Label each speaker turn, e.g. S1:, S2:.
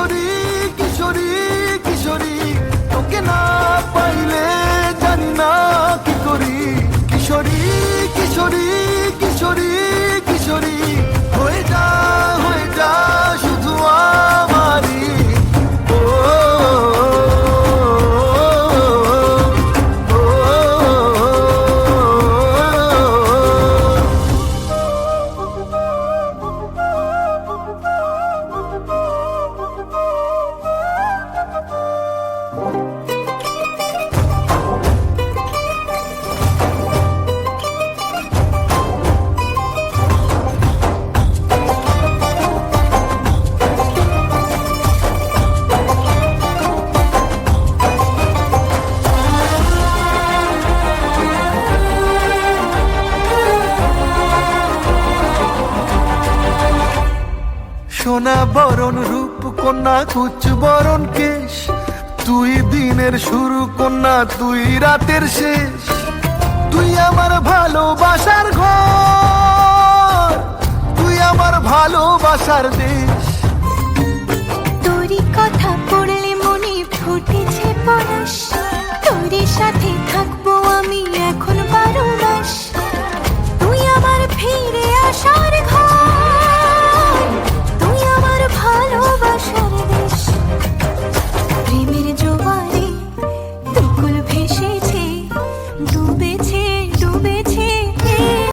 S1: কিশোরী কিশোরী কিশোরী, তোকে না পাইলে জানি না কি করি। কিশোরী কিশোরী কিশোরী কিশোরী, হয়ে যা শুধু আমারই। ও, ও, ও, সোনা বরণ রূপ কন্যা কুচ বরণ কেশ, তুই দিনের শুরু কন্যা তুই রাতের শেষ। তুই আমার ভালোবাসার ঘর, তুই আমার ভালোবাসার দেশ।
S2: তোরই কথা পড়লে মনে ফুটেছে পরশ, তোরই সাথে থাকবো আমি এখন 12 মাস। তুই আমার ফিরে আসার ঘর,